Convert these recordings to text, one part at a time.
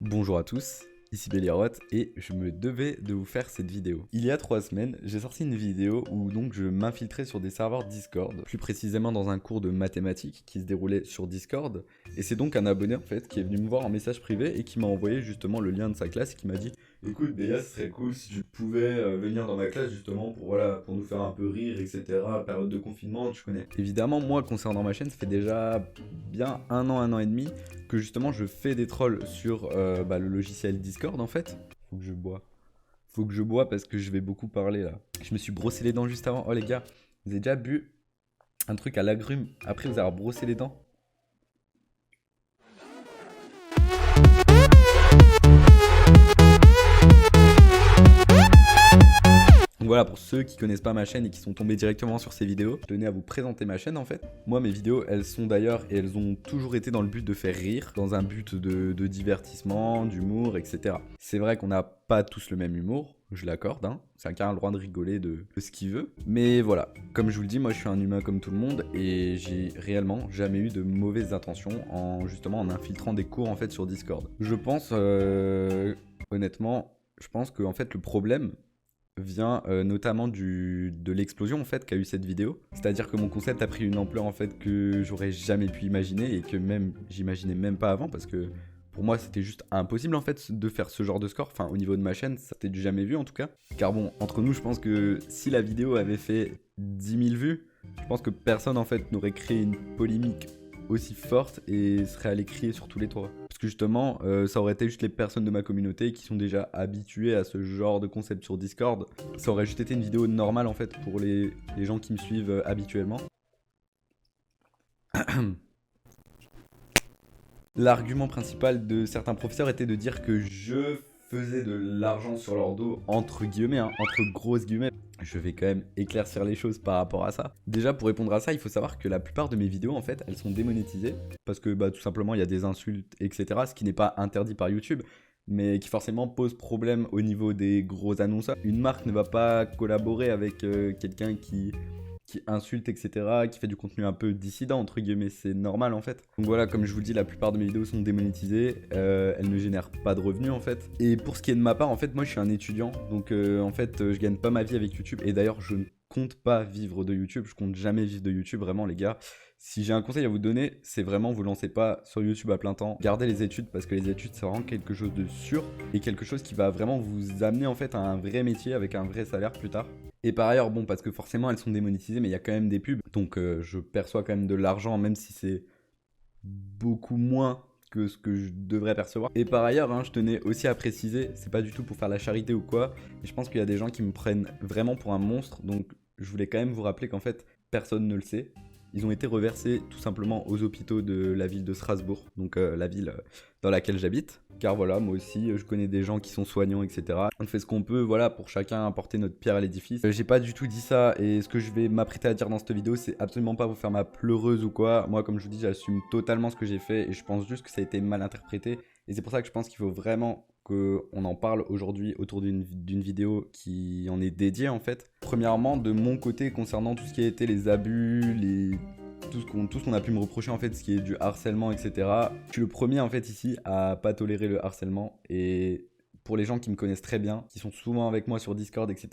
Bonjour à tous, ici Belliroth et je me devais de vous faire cette vidéo. Il y a 3 semaines, j'ai sorti une vidéo où donc je m'infiltrais sur des serveurs Discord, plus précisément dans un cours de mathématiques qui se déroulait sur Discord. Et c'est donc un abonné en fait qui est venu me voir en message privé et qui m'a envoyé justement le lien de sa classe et qui m'a dit: écoute Béa, ce serait cool si tu pouvais venir dans ma classe justement pour nous faire un peu rire, etc. Période de confinement, tu connais. Évidemment, moi concernant ma chaîne, ça fait déjà bien un an et demi que justement je fais des trolls sur le logiciel Discord en fait. Faut que je bois. Faut que je bois parce que je vais beaucoup parler là. Je me suis brossé les dents juste avant. Oh les gars, vous avez déjà bu un truc à l'agrumes après vous avoir brossé les dents? Donc voilà, pour ceux qui connaissent pas ma chaîne et qui sont tombés directement sur ces vidéos, je tenais à vous présenter ma chaîne en fait. Moi, mes vidéos, elles sont d'ailleurs et elles ont toujours été dans le but de faire rire, dans un but de divertissement, d'humour, etc. C'est vrai qu'on n'a pas tous le même humour, je l'accorde, hein. Chacun a le droit de rigoler de ce qu'il veut. Mais voilà, comme je vous le dis, moi je suis un humain comme tout le monde et j'ai réellement jamais eu de mauvaises intentions justement en infiltrant des cours en fait sur Discord. Je pense, honnêtement, je pense que en fait le problème vient notamment de l'explosion en fait qu'a eu cette vidéo. C'est-à-dire que mon concept a pris une ampleur en fait que j'aurais jamais pu imaginer et que même j'imaginais même pas avant, parce que pour moi c'était juste impossible en fait de faire ce genre de score. Enfin, au niveau de ma chaîne, ça c'était du jamais vu en tout cas. Car bon, entre nous, je pense que si la vidéo avait fait 10 000 vues, je pense que personne en fait n'aurait créé une polémique aussi forte et serait allé crier sur tous les toits. Parce que justement, ça aurait été juste les personnes de ma communauté qui sont déjà habituées à ce genre de concept sur Discord. Ça aurait juste été une vidéo normale en fait pour les gens qui me suivent habituellement. L'argument principal de certains professeurs était de dire que je faisais de l'argent sur leur dos, entre guillemets, hein, entre grosses guillemets. Je vais quand même éclaircir les choses par rapport à ça. Déjà, pour répondre à ça, il faut savoir que la plupart de mes vidéos, en fait, elles sont démonétisées. Parce que, tout simplement, il y a des insultes, etc. Ce qui n'est pas interdit par YouTube, mais qui forcément pose problème au niveau des gros annonceurs. Une marque ne va pas collaborer avec quelqu'un qui insulte, etc., qui fait du contenu un peu dissident, entre guillemets, c'est normal en fait. Donc voilà, comme je vous le dis, la plupart de mes vidéos sont démonétisées, elles ne génèrent pas de revenus en fait. Et pour ce qui est de ma part, en fait, moi je suis un étudiant, donc en fait, je gagne pas ma vie avec YouTube, et d'ailleurs, je ne compte pas vivre de YouTube, je compte jamais vivre de YouTube, vraiment les gars. Si j'ai un conseil à vous donner, c'est vraiment vous lancez pas sur YouTube à plein temps. Gardez les études parce que les études c'est vraiment quelque chose de sûr et quelque chose qui va vraiment vous amener en fait à un vrai métier avec un vrai salaire plus tard. Et par ailleurs, bon, parce que forcément elles sont démonétisées, mais il y a quand même des pubs, donc je perçois quand même de l'argent, même si c'est beaucoup moins que ce que je devrais percevoir. Et par ailleurs, hein, je tenais aussi à préciser, c'est pas du tout pour faire la charité ou quoi, mais je pense qu'il y a des gens qui me prennent vraiment pour un monstre, donc je voulais quand même vous rappeler qu'en fait, personne ne le sait. Ils ont été reversés tout simplement aux hôpitaux de la ville de Strasbourg, donc la ville dans laquelle j'habite. Car voilà, moi aussi, je connais des gens qui sont soignants, etc. On fait ce qu'on peut, voilà, pour chacun apporter notre pierre à l'édifice. J'ai pas du tout dit ça, et ce que je vais m'apprêter à dire dans cette vidéo, c'est absolument pas vous faire ma pleureuse ou quoi. Moi, comme je vous dis, j'assume totalement ce que j'ai fait, et je pense juste que ça a été mal interprété. Et c'est pour ça que je pense qu'il faut vraiment qu'on en parle aujourd'hui autour d'une vidéo qui en est dédiée en fait. Premièrement, de mon côté, concernant tout ce qui a été les abus, tout ce qu'on a pu me reprocher en fait, ce qui est du harcèlement, etc. Je suis le premier en fait ici à pas tolérer le harcèlement, et pour les gens qui me connaissent très bien, qui sont souvent avec moi sur Discord, etc.,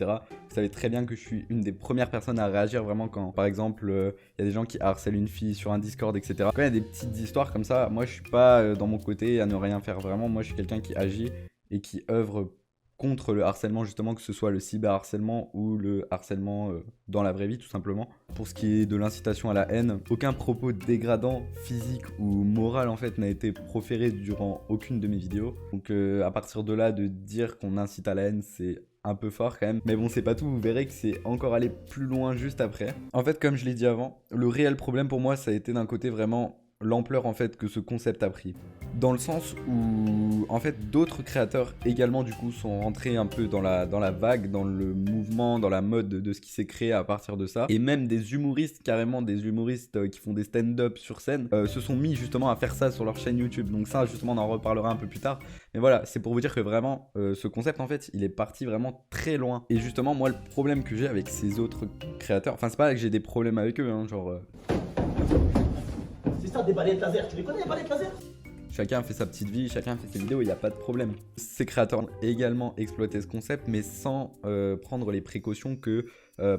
vous savez très bien que je suis une des premières personnes à réagir vraiment quand, par exemple, il y a des gens qui harcèlent une fille sur un Discord, etc. Quand il y a des petites histoires comme ça, moi je suis pas dans mon côté à ne rien faire vraiment. Moi je suis quelqu'un qui agit et qui œuvre contre le harcèlement, justement, que ce soit le cyberharcèlement ou le harcèlement dans la vraie vie, tout simplement. Pour ce qui est de l'incitation à la haine, aucun propos dégradant, physique ou moral, en fait, n'a été proféré durant aucune de mes vidéos. Donc à partir de là, de dire qu'on incite à la haine, c'est un peu fort quand même. Mais bon, c'est pas tout, vous verrez que c'est encore allé plus loin juste après. En fait, comme je l'ai dit avant, le réel problème pour moi, ça a été d'un côté vraiment l'ampleur en fait que ce concept a pris. Dans le sens où en fait d'autres créateurs également du coup sont rentrés un peu dans la vague, dans le mouvement, dans la mode de ce qui s'est créé à partir de ça. Et même des humoristes, carrément des humoristes qui font des stand-up sur scène, se sont mis justement à faire ça sur leur chaîne YouTube. Donc ça justement on en reparlera un peu plus tard. Mais voilà, c'est pour vous dire que vraiment ce concept en fait il est parti vraiment très loin. Et justement moi le problème que j'ai avec ces autres créateurs, enfin c'est pas que j'ai des problèmes avec eux, hein, genre... C'est ça des balais laser, tu les connais les balais laser? chacun fait sa petite vie, chacun fait ses vidéos, il n'y a pas de problème. Ces créateurs ont également exploité ce concept, mais sans prendre les précautions que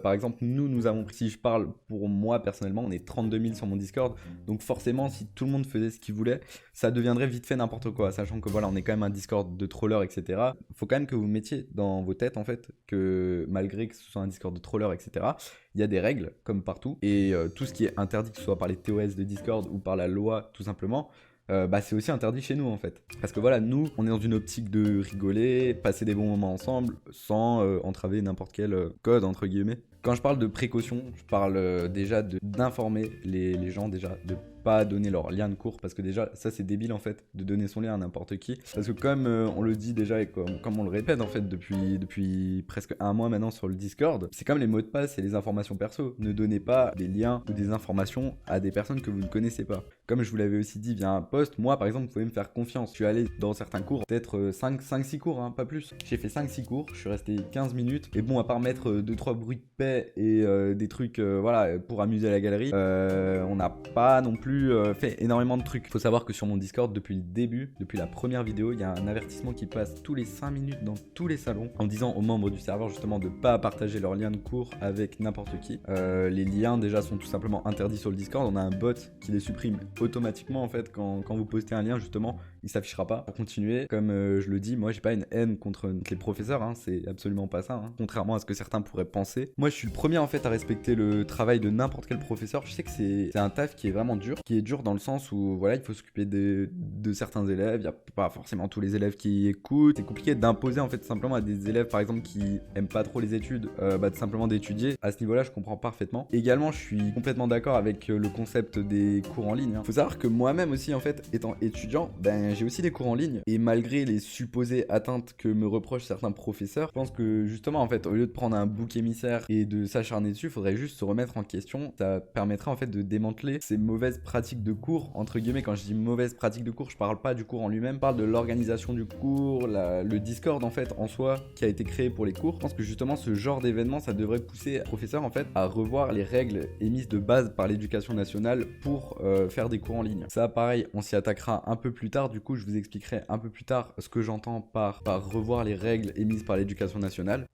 par exemple nous avons pris. Si je parle pour moi personnellement, on est 32 000 sur mon Discord, donc forcément si tout le monde faisait ce qu'il voulait, ça deviendrait vite fait n'importe quoi, sachant que voilà, on est quand même un Discord de trollers, etc. Faut quand même que vous mettiez dans vos têtes en fait que malgré que ce soit un Discord de trollers, etc., il y a des règles comme partout, et tout ce qui est interdit, que ce soit par les TOS de Discord ou par la loi tout simplement, c'est aussi interdit chez nous en fait. Parce que voilà, nous, on est dans une optique de rigoler, passer des bons moments ensemble, sans entraver n'importe quel code entre guillemets. Quand je parle de précaution, je parle déjà d'informer les gens, déjà de pas donner leur lien de cours, parce que déjà ça c'est débile en fait de donner son lien à n'importe qui, parce que comme on le dit déjà et comme on le répète en fait depuis presque un mois maintenant sur le Discord, c'est comme les mots de passe et les informations perso. Ne donnez pas des liens ou des informations à des personnes que vous ne connaissez pas. Comme je vous l'avais aussi dit via un post, moi par exemple vous pouvez me faire confiance, je suis allé dans certains cours, peut-être 5-6 cours, hein, pas plus. J'ai fait 5-6 cours, je suis resté 15 minutes, et bon, à part mettre 2-3 bruits de paix et des trucs voilà, pour amuser la galerie, on n'a pas non plus fait énormément de trucs. Faut savoir que sur mon Discord, depuis le début, depuis la première vidéo, il y a un avertissement qui passe tous les 5 minutes dans tous les salons en disant aux membres du serveur justement de pas partager leurs liens de cours avec n'importe qui. Les liens déjà sont tout simplement interdits sur le Discord, on a un bot qui les supprime automatiquement en fait quand vous postez un lien justement, il s'affichera pas. Pour continuer, comme je le dis, moi j'ai pas une haine contre les professeurs, hein, c'est absolument pas ça, hein, contrairement à ce que certains pourraient penser. Moi je suis le premier en fait à respecter le travail de n'importe quel professeur. Je sais que c'est un taf qui est vraiment dur, qui est dur dans le sens où voilà, il faut s'occuper de certains élèves, il y a pas forcément tous les élèves qui écoutent, c'est compliqué d'imposer en fait simplement à des élèves par exemple qui aiment pas trop les études, de simplement d'étudier. À ce niveau là je comprends parfaitement. Également je suis complètement d'accord avec le concept des cours en ligne, hein. Faut savoir que moi-même aussi en fait étant étudiant, j'ai aussi des cours en ligne, et malgré les supposées atteintes que me reprochent certains professeurs, je pense que justement en fait au lieu de prendre un bouc émissaire et de s'acharner dessus, il faudrait juste se remettre en question. Ça permettrait en fait de démanteler ces mauvaises pratiques de cours, entre guillemets. Quand je dis mauvaises pratiques de cours, je parle pas du cours en lui-même, je parle de l'organisation du cours, le Discord en fait en soi qui a été créé pour les cours. Je pense que justement ce genre d'événement, ça devrait pousser les professeurs en fait à revoir les règles émises de base par l'éducation nationale pour faire des cours en ligne. Ça pareil, on s'y attaquera un peu plus tard, du coup je vous expliquerai un peu plus tard ce que j'entends par revoir les règles émises par l'éducation nationale.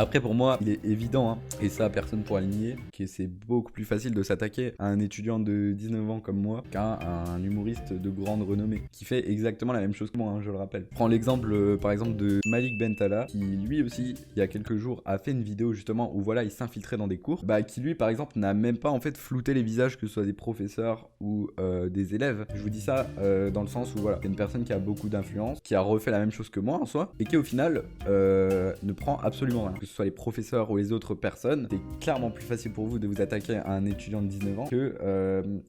Après pour moi il est évident, hein, et ça personne pourra le nier, que c'est beaucoup plus facile de s'attaquer à un étudiant de 19 ans comme moi qu'à un humoriste de grande renommée qui fait exactement la même chose que moi, hein, je le rappelle. Prends l'exemple par exemple de Malik Bentala, qui lui aussi il y a quelques jours a fait une vidéo justement où voilà il s'infiltrait dans des cours, qui lui par exemple n'a même pas en fait flouté les visages, que ce soit des professeurs ou des élèves. Je vous dis ça dans le sens où voilà, c'est une personne qui a beaucoup d'influence, qui a refait la même chose que moi en soi, et qui au final ne prend absolument rien. Que ce soit les professeurs ou les autres personnes, c'est clairement plus facile pour vous de vous attaquer à un étudiant de 19 ans que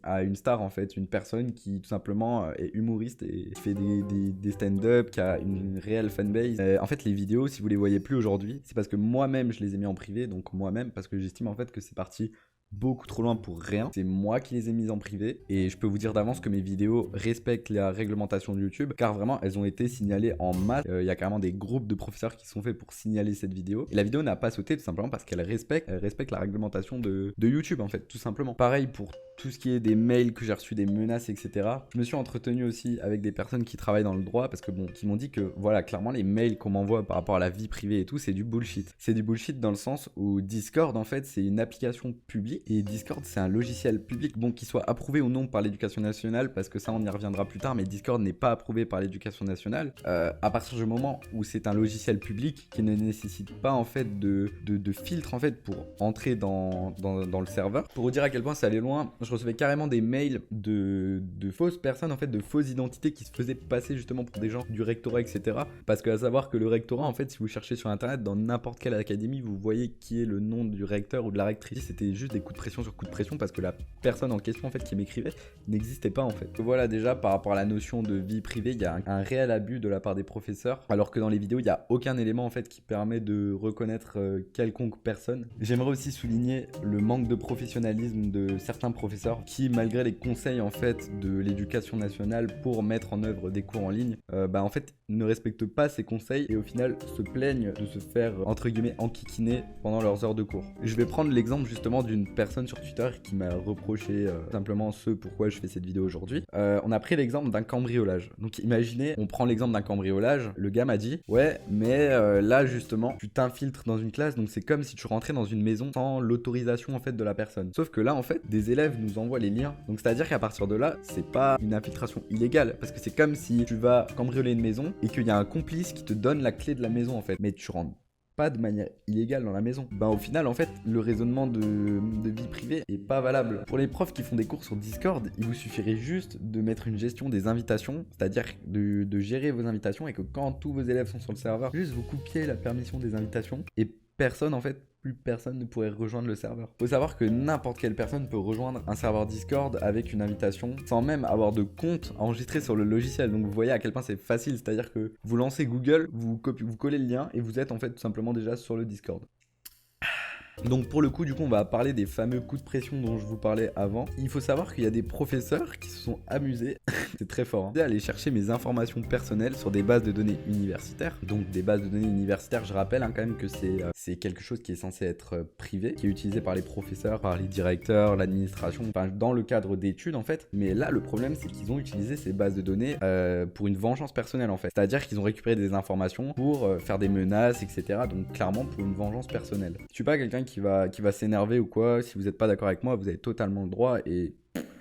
à une star en fait, une personne qui tout simplement est humoriste et fait des stand-up, qui a une réelle fanbase. En fait les vidéos, si vous les voyez plus aujourd'hui, c'est parce que moi-même je les ai mis en privé, donc moi-même, parce que j'estime en fait que c'est parti beaucoup trop loin pour rien. C'est moi qui les ai mises en privé, et je peux vous dire d'avance que mes vidéos respectent la réglementation de YouTube, car vraiment elles ont été signalées en masse. Il y a carrément des groupes de professeurs qui sont faits pour signaler cette vidéo, et la vidéo n'a pas sauté tout simplement parce qu'elle respecte la réglementation de YouTube en fait, tout simplement. Pareil pour tout ce qui est des mails que j'ai reçus, des menaces, etc. Je me suis entretenu aussi avec des personnes qui travaillent dans le droit, parce que bon, qui m'ont dit que voilà, clairement les mails qu'on m'envoie par rapport à la vie privée et tout, c'est du bullshit. C'est du bullshit dans le sens où Discord en fait c'est une application publique, et Discord c'est un logiciel public, bon, qu'il soit approuvé ou non par l'éducation nationale, parce que ça on y reviendra plus tard, mais Discord n'est pas approuvé par l'éducation nationale. À partir du moment où c'est un logiciel public qui ne nécessite pas en fait de filtre en fait pour entrer dans le serveur. Pour vous dire à quel point ça allait loin, je recevais carrément des mails de fausses personnes en fait, de fausses identités qui se faisaient passer justement pour des gens du rectorat, etc. Parce que à savoir que le rectorat en fait, si vous cherchez sur internet dans n'importe quelle académie, vous voyez qui est le nom du recteur ou de la rectrice. C'était juste des coups de pression sur coups de pression, parce que la personne en question en fait qui m'écrivait n'existait pas en fait. Voilà, déjà par rapport à la notion de vie privée, il y a un réel abus de la part des professeurs, alors que dans les vidéos il n'y a aucun élément en fait qui permet de reconnaître quelconque personne. J'aimerais aussi souligner le manque de professionnalisme de certains professeurs qui, malgré les conseils en fait de l'éducation nationale pour mettre en œuvre des cours en ligne, en fait ne respectent pas ces conseils, et au final se plaignent de se faire entre guillemets enquiquiner pendant leurs heures de cours. Je vais prendre l'exemple justement d'une personne sur Twitter qui m'a reproché simplement ce pourquoi je fais cette vidéo aujourd'hui. On a pris l'exemple d'un cambriolage. Donc imaginez, on prend l'exemple d'un cambriolage, le gars m'a dit ouais mais là justement tu t'infiltres dans une classe, donc c'est comme si tu rentrais dans une maison sans l'autorisation en fait de la personne. Sauf que là en fait des élèves nous envoient les liens, donc c'est à dire qu'à partir de là c'est pas une infiltration illégale, parce que c'est comme si tu vas cambrioler une maison et qu'il y a un complice qui te donne la clé de la maison en fait, mais tu rentres pas de manière illégale dans la maison. Ben au final en fait le raisonnement de vie privée est pas valable. Pour les profs qui font des cours sur Discord, il vous suffirait juste de mettre une gestion des invitations, c'est-à-dire de gérer vos invitations, et que quand tous vos élèves sont sur le serveur, juste vous coupiez la permission des invitations et personne en fait, plus personne ne pourrait rejoindre le serveur. Faut savoir que n'importe quelle personne peut rejoindre un serveur Discord avec une invitation sans même avoir de compte enregistré sur le logiciel. Donc vous voyez à quel point c'est facile, c'est-à-dire que vous lancez Google, vous collez le lien et vous êtes en fait tout simplement déjà sur le Discord. Donc pour le coup, on va parler des fameux coups de pression dont je vous parlais avant. Il faut savoir qu'il y a des professeurs qui se sont amusés, c'est très fort, à aller chercher mes informations personnelles sur des bases de données universitaires. Donc des bases de données universitaires, je rappelle quand même que c'est quelque chose qui est censé être privé, qui est utilisé par les professeurs, par les directeurs, l'administration, enfin dans le cadre d'études en fait. Mais là, le problème, c'est qu'ils ont utilisé ces bases de données pour une vengeance personnelle en fait. C'est-à-dire qu'ils ont récupéré des informations pour faire des menaces, etc. Donc clairement pour une vengeance personnelle. Je suis pas quelqu'un qui va s'énerver ou quoi. Si vous n'êtes pas d'accord avec moi, vous avez totalement le droit, et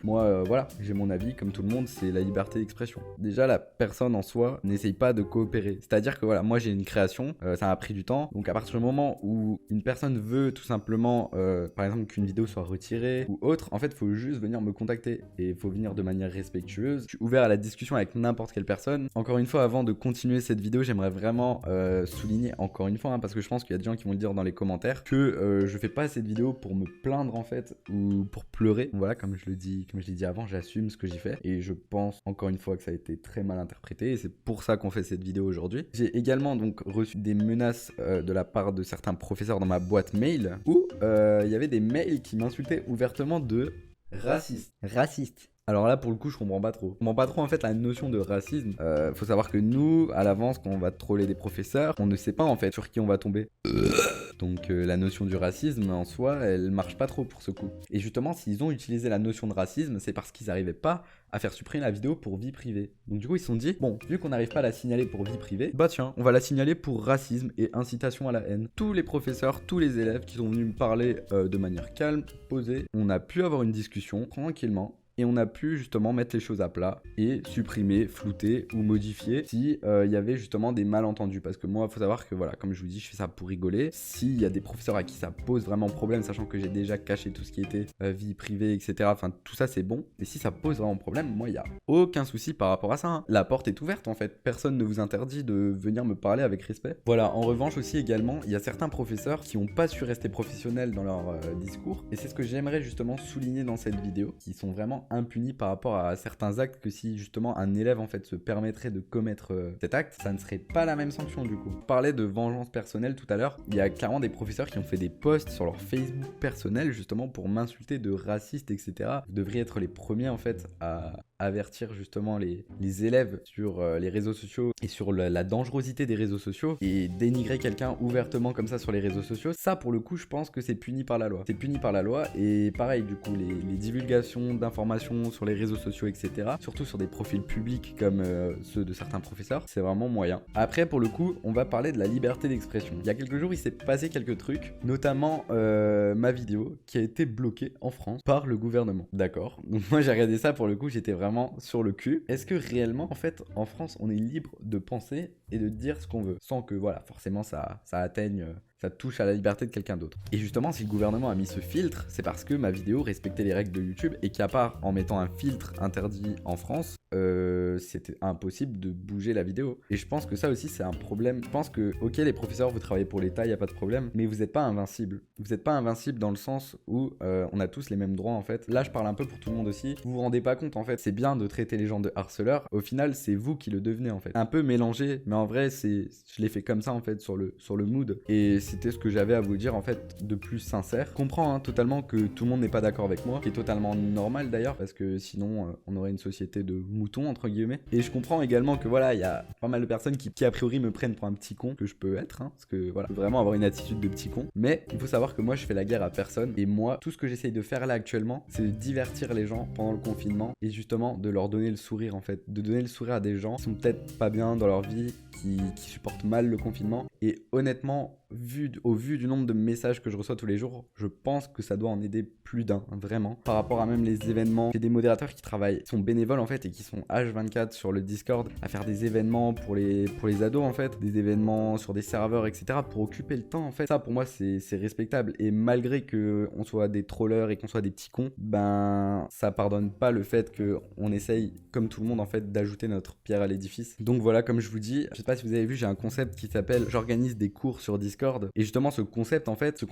moi, voilà, j'ai mon avis, comme tout le monde, c'est la liberté d'expression. Déjà, la personne en soi n'essaye pas de coopérer. C'est-à-dire que voilà, moi j'ai une création, ça m'a pris du temps. Donc à partir du moment où une personne veut tout simplement, par exemple, qu'une vidéo soit retirée ou autre, en fait, il faut juste venir me contacter. Et il faut venir de manière respectueuse. Je suis ouvert à la discussion avec n'importe quelle personne. Encore une fois, avant de continuer cette vidéo, j'aimerais vraiment souligner, encore une fois, parce que je pense qu'il y a des gens qui vont le dire dans les commentaires, que je fais pas cette vidéo pour me plaindre en fait, ou pour pleurer. Voilà, comme je l'ai dit avant, j'assume ce que j'ai fait, et je pense encore une fois que ça a été très mal interprété, et c'est pour ça qu'on fait cette vidéo aujourd'hui. J'ai également donc reçu des menaces de la part de certains professeurs dans ma boîte mail, où il y avait des mails qui m'insultaient ouvertement de raciste. Alors là, pour le coup, je comprends pas trop. Je comprends pas trop en fait la notion de racisme. Faut savoir que nous, à l'avance, quand on va troller des professeurs, on ne sait pas en fait sur qui on va tomber. Donc la notion du racisme en soi, elle marche pas trop pour ce coup. Et justement, s'ils ont utilisé la notion de racisme, c'est parce qu'ils n'arrivaient pas à faire supprimer la vidéo pour vie privée. Donc du coup, ils se sont dit, bon, vu qu'on n'arrive pas à la signaler pour vie privée, bah tiens, on va la signaler pour racisme et incitation à la haine. Tous les professeurs, tous les élèves qui sont venus me parler de manière calme, posée, on a pu avoir une discussion tranquillement. Et on a pu justement mettre les choses à plat et supprimer, flouter ou modifier si il y avait justement des malentendus. Parce que moi, il faut savoir que voilà, comme je vous dis, je fais ça pour rigoler. S'il y a des professeurs à qui ça pose vraiment problème, sachant que j'ai déjà caché tout ce qui était vie privée, etc. Enfin, tout ça c'est bon. Et si ça pose vraiment problème, moi, il n'y a aucun souci par rapport à ça, hein. La porte est ouverte en fait. Personne ne vous interdit de venir me parler avec respect. Voilà, en revanche aussi également, il y a certains professeurs qui n'ont pas su rester professionnels dans leur discours. Et c'est ce que j'aimerais justement souligner dans cette vidéo, qui sont vraiment impuni par rapport à certains actes, que si justement un élève en fait se permettrait de commettre cet acte, ça ne serait pas la même sanction du coup. On parlait de vengeance personnelle tout à l'heure, il y a clairement des professeurs qui ont fait des posts sur leur Facebook personnel justement pour m'insulter de raciste, etc. Vous devriez être les premiers en fait à avertir justement les élèves sur les réseaux sociaux et sur la dangerosité des réseaux sociaux, et dénigrer quelqu'un ouvertement comme ça sur les réseaux sociaux, ça pour le coup je pense que c'est puni par la loi. C'est puni par la loi, et pareil du coup les divulgations d'informations sur les réseaux sociaux, etc. Surtout sur des profils publics comme ceux de certains professeurs, c'est vraiment moyen. Après, pour le coup, on va parler de la liberté d'expression. Il y a quelques jours, il s'est passé quelques trucs, notamment ma vidéo qui a été bloquée en France par le gouvernement. D'accord. Donc moi, j'ai regardé ça, pour le coup, j'étais vraiment sur le cul. Est-ce que réellement, en fait, en France, on est libre de penser et de dire ce qu'on veut, sans que, voilà, forcément, ça atteigne... ça touche à la liberté de quelqu'un d'autre. Et justement, si le gouvernement a mis ce filtre, c'est parce que ma vidéo respectait les règles de YouTube, et qu'à part en mettant un filtre interdit en France, c'était impossible de bouger la vidéo. Et je pense que ça aussi, c'est un problème. Je pense que, ok, les professeurs, vous travaillez pour l'État, il n'y a pas de problème, mais vous n'êtes pas invincible. Vous n'êtes pas invincible dans le sens où on a tous les mêmes droits, en fait. Là, je parle un peu pour tout le monde aussi. Vous vous rendez pas compte, en fait, c'est bien de traiter les gens de harceleurs. Au final, c'est vous qui le devenez, en fait. Un peu mélangé, mais en vrai, je l'ai fait comme ça, en fait, sur le mood. Et c'était ce que j'avais à vous dire en fait de plus sincère. Je comprends totalement que tout le monde n'est pas d'accord avec moi, qui est totalement normal d'ailleurs, parce que sinon on aurait une société de moutons entre guillemets. Et je comprends également que voilà, il y a pas mal de personnes qui a priori me prennent pour un petit con, que je peux être, parce que voilà, je peux vraiment avoir une attitude de petit con. Mais il faut savoir que moi je fais la guerre à personne, et moi tout ce que j'essaye de faire là actuellement, c'est de divertir les gens pendant le confinement, et justement de leur donner le sourire en fait, de donner le sourire à des gens qui sont peut-être pas bien dans leur vie, qui supportent mal le confinement. Et honnêtement, au vu du nombre de messages que je reçois tous les jours, je pense que ça doit en aider plus d'un, vraiment. Par rapport à même les événements, j'ai des modérateurs qui travaillent, qui sont bénévoles en fait, et qui sont H24 sur le Discord à faire des événements pour les ados en fait, des événements sur des serveurs, etc. pour occuper le temps en fait. Ça pour moi c'est respectable, et malgré qu'on soit des trollers et qu'on soit des petits cons, ben ça pardonne pas le fait qu'on essaye, comme tout le monde en fait, d'ajouter notre pierre à l'édifice. Donc voilà, comme je vous dis, je sais pas si vous avez vu, j'ai un concept qui s'appelle j'organise des cours sur Discord, et justement ce concept en fait,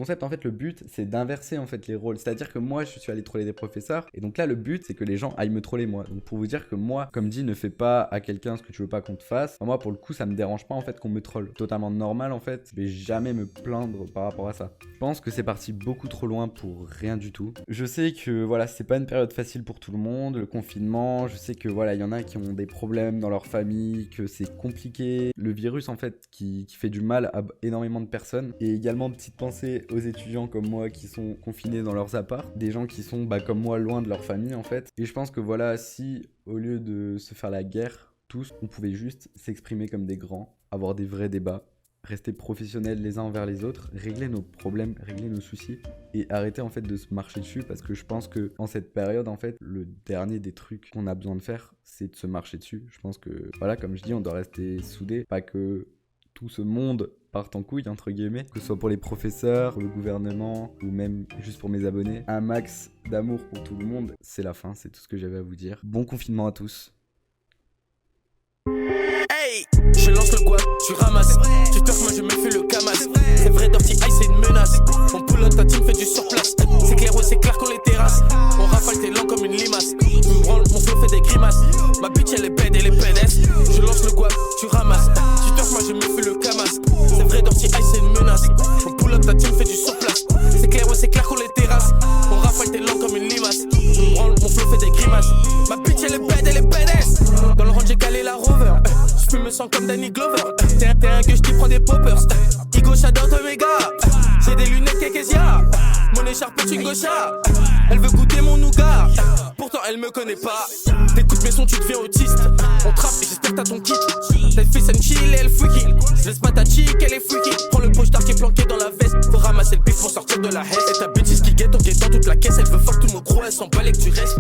le but c'est d'inverser en fait les rôles, c'est-à-dire que moi je suis allé troller des professeurs, et donc là le but c'est que les gens aillent me troller moi. Donc pour vous dire que moi, comme dit, ne fais pas à quelqu'un ce que tu veux pas qu'on te fasse, moi pour le coup ça me dérange pas en fait qu'on me troll, totalement normal en fait, je vais jamais me plaindre par rapport à ça. Je pense que c'est parti beaucoup trop loin pour rien du tout. Je sais que voilà, c'est pas une période facile pour tout le monde, le confinement, je sais que voilà, il y en a qui ont des problèmes dans leur famille, que c'est compliqué, le virus en fait qui fait du mal à énormément de personnes. Et également petite pensée aux étudiants comme moi qui sont confinés dans leurs apparts, des gens qui sont comme moi loin de leur famille en fait. Et je pense que voilà, si au lieu de se faire la guerre tous, on pouvait juste s'exprimer comme des grands, avoir des vrais débats, rester professionnels les uns envers les autres, régler nos problèmes, régler nos soucis, et arrêter en fait de se marcher dessus, parce que je pense que en cette période en fait, le dernier des trucs qu'on a besoin de faire, c'est de se marcher dessus. Je pense que voilà, comme je dis, on doit rester soudés, pas que tout ce monde parte en couille entre guillemets, que ce soit pour les professeurs, pour le gouvernement, ou même juste pour mes abonnés. Un max d'amour pour tout le monde, c'est la fin, c'est tout ce que j'avais à vous dire. Bon confinement à tous. Hey, je lance le guap, tu ramasses. Tu turf, moi je me fais le camas. C'est vrai, Dirty Ice, c'est une menace. On pull out, ta team fait du surplace. C'est clair, ouais, c'est clair qu'on les terrasse. On rafale, t'es lent comme une limace. Tu me branles, mon flow fait des grimaces. Ma bitch, elle est bête, elle est pédesse. Je lance le guap, tu ramasses. Tu turf, moi je me fais le camas. C'est vrai, Dirty Ice, c'est une menace. On pull out, ta team fait du surplace. C'est clair, ouais, c'est clair qu'on les terrasse. On rafale, t'es lent comme une limace. Tu me branles, mon flow fait des grimaces. Ma bitch, elle est bête, elle est pédesse. Dans le range, j'ai calé la rover. Je me sens comme Danny Glover. T'es un que je t'y prends des poppers. Igo Shadow Omega. J'ai des lunettes Kekezia. Mon écharpe est une gaucha. Elle veut goûter mon nougat. Pourtant elle me connaît pas. T'écoutes mes sons, tu deviens autiste. On trappe et j'espère que t'as ton kit. Cette fille c'est une chill et elle freaky. Je laisse pas ta chick, elle est freaky. Prends le poche qui est planqué dans la veste. Faut ramasser le bif pour sortir de la haie. Et ta bêtise qui guette en guettant toute la caisse. Elle veut fuck tout mon crew, elle s'en balait que tu restes.